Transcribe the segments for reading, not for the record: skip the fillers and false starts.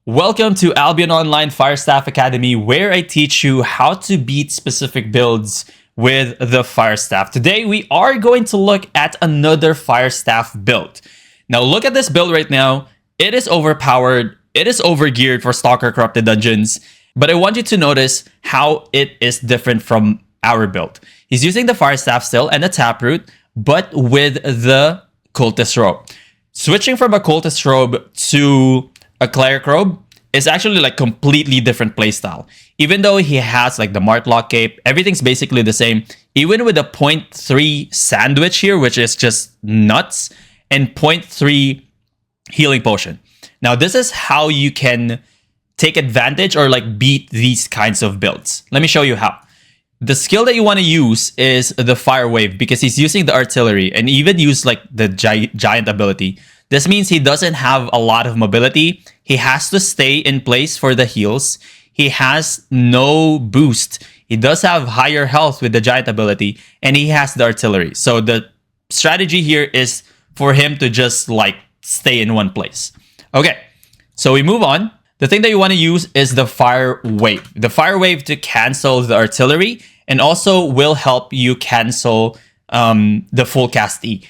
Welcome to Albion Online Firestaff Academy, where I teach you how to beat specific builds with the Firestaff. Today, we are going to look at another Firestaff build. Now, look at this build right now. It is overpowered. It is overgeared for Stalker Corrupted Dungeons. But I want you to notice how it is different from our build. He's using the Firestaff still and the Taproot, but with the Cultist Robe. Switching from a Cultist Robe to a Cleric Robe is actually like completely different playstyle. Even though he has like the Martlock Cape, everything's basically the same. Even with the 0.3 sandwich here, which is just nuts, and 0.3 healing potion. Now, this is how you can take advantage or like beat these kinds of builds. Let me show you how. The skill that you want to use is the Fire Wave because he's using the artillery and even use like the giant ability. This means he doesn't have a lot of mobility. He has to stay in place for the heals. He has no boost. He does have higher health with the giant ability, and he has the artillery. So the strategy here is for him to just like stay in one place. Okay, so we move on. The thing that you want to use is the Fire Wave. The Fire Wave to cancel the artillery and also will help you cancel the full cast E.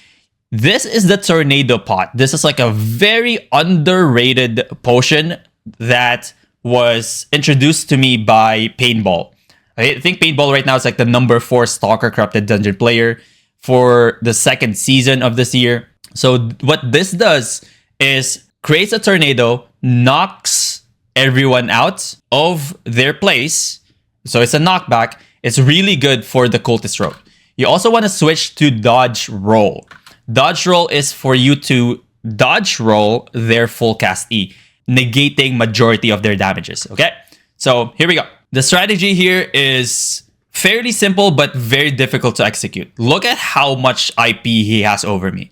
This is the Tornado Pot. This is like a very underrated potion that was introduced to me by Paintball. I think Paintball right now is like the number 4 Stalker Corrupted Dungeon player for the second season of this year. So what this does is creates a tornado, knocks everyone out of their place. So it's a knockback. It's really good for the Cultist Robe. You also want to switch to Dodge Roll. Dodge Roll is for you to dodge roll their full cast E, negating majority of their damages, okay? So here we go. The strategy here is fairly simple, but very difficult to execute. Look at how much IP he has over me.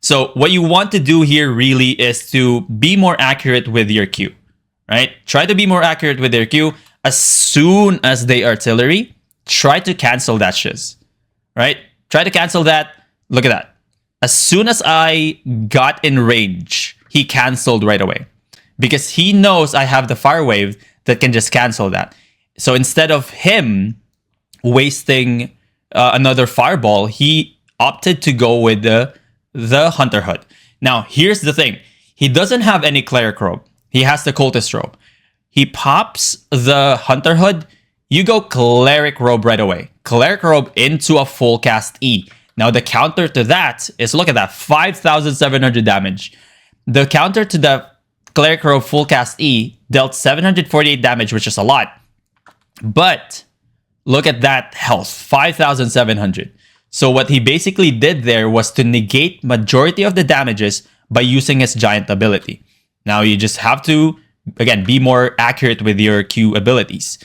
So what you want to do here really is to be more accurate with your Q, right? Try to be more accurate with their Q. As soon as they artillery, try to cancel that shiz, right? Try to cancel that. Look at that. As soon as I got in range, he canceled right away because he knows I have the Fire Wave that can just cancel that. So instead of him wasting another Fireball, he opted to go with the Hunter Hood. Now, here's the thing. He doesn't have any Cleric Robe. He has the Cultist Robe. He pops the Hunter Hood. You go Cleric Robe right away. Cleric Robe into a full cast E. Now, the counter to that is, look at that, 5,700 damage. The counter to the Cleric Robe full cast E dealt 748 damage, which is a lot. But look at that health, 5,700. So what he basically did there was to negate majority of the damages by using his giant ability. Now, you just have to, again, be more accurate with your Q abilities.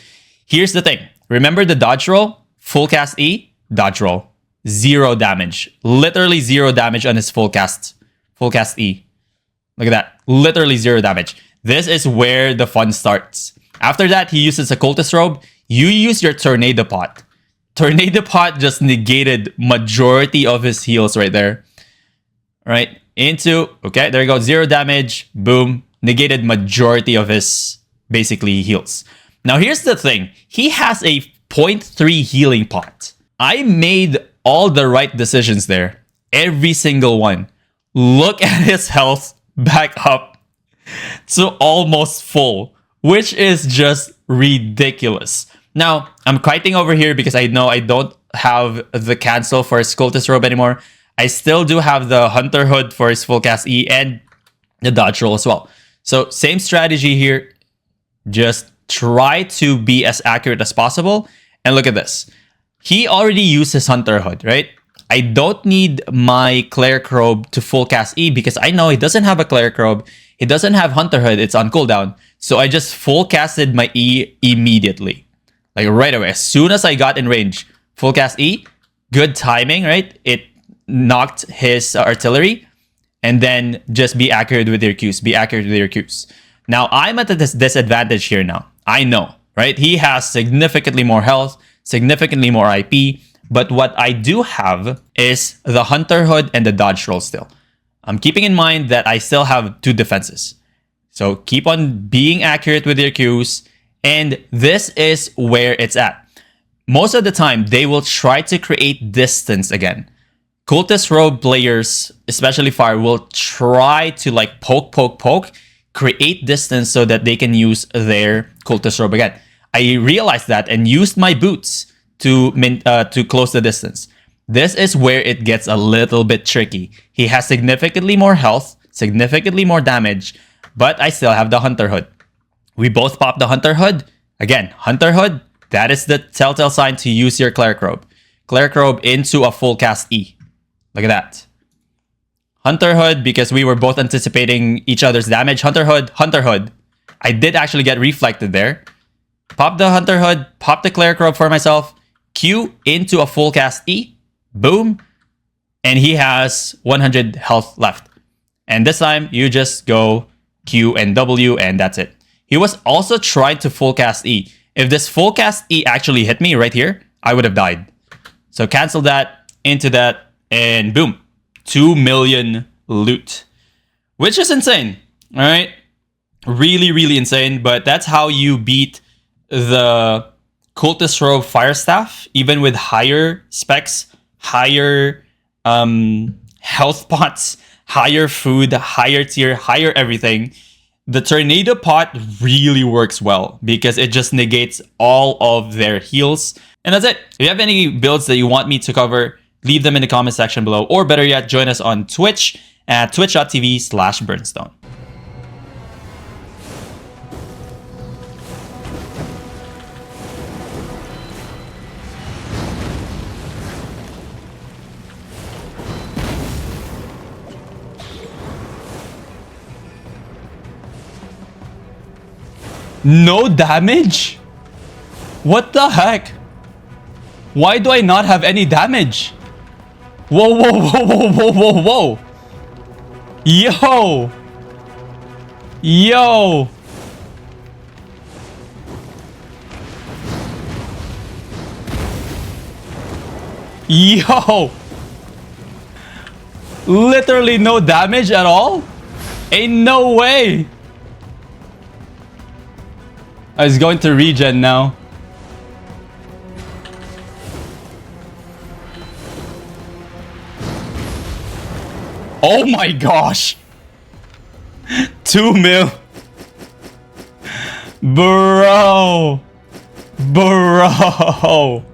Here's the thing. Remember the dodge roll? Full cast E, dodge roll. 0 damage. Literally 0 damage on his full cast E. Look at that. Literally 0 damage. This is where the fun starts. After that, he uses a Cultist Robe. You use your Tornado Pot. Tornado Pot just negated majority of his heals right there. Right? Into, okay, there you go. 0 damage. Boom. Negated majority of his, basically, heals. Now, here's the thing. He has a 0.3 healing pot. I made all the right decisions there. Every single one. Look at his health back up to almost full, which is just ridiculous. Now, I'm kiting over here because I know I don't have the cancel for his Cultist Robe anymore. I still do have the Hunter Hood for his full cast E and the dodge roll as well. So same strategy here. Just try to be as accurate as possible. And look at this. He already used his Hunter Hood, right? I don't need my Cleric Robe to full cast E because I know he doesn't have a Cleric Robe. He doesn't have Hunter Hood. It's on cooldown. So I just full casted my E immediately. Like right away. As soon as I got in range, full cast E. Good timing, right? It knocked his artillery. And then just be accurate with your Qs. Be accurate with your Qs. Now, I'm at this disadvantage here now. I know, right? He has significantly more health, significantly more IP, but what I do have is the Hunter Hood and the dodge roll still. I'm keeping in mind that I still have 2 defenses. So keep on being accurate with your Qs. And this is where it's at. Most of the time, they will try to create distance again. Cultist robe players, especially fire, will try to like poke, create distance so that they can use their cultist robe again. I realized that and used my boots to close the distance. This is where it gets a little bit tricky. He has significantly more health, significantly more damage, but I still have the Hunter Hood. We both pop the Hunter Hood. Again, Hunter Hood, that is the telltale sign to use your Cleric Robe. Cleric Robe into a full cast E. Look at that. Hunter Hood, because we were both anticipating each other's damage. Hunter Hood, Hunter Hood. I did actually get reflected there. Pop the Hunter Hood, pop the Cleric Robe for myself. Q into a full cast E. Boom. And he has 100 health left. And this time, you just go Q and W, and that's it. He was also trying to full cast E. If this full cast E actually hit me right here, I would have died. So cancel that, into that, and boom. 2 million loot. Which is insane, all right? Really, really insane, but that's how you beat the Cultist Robe Fire Staff, even with higher specs, higher health pots, higher food, higher tier, higher everything. The Tornado Pot really works well because it just negates all of their heals. And that's it. If you have any builds that you want me to cover, leave them in the comment section below, or better yet, join us on Twitch at twitch.tv/Burnstone. No damage? What the heck? Why do I not have any damage? Whoa, whoa, whoa, whoa, whoa, whoa, whoa. Yo. Yo. Yo. Literally no damage at all? Ain't no way. I was going to regen now. Oh my gosh. 2 mil. Bro. Bro.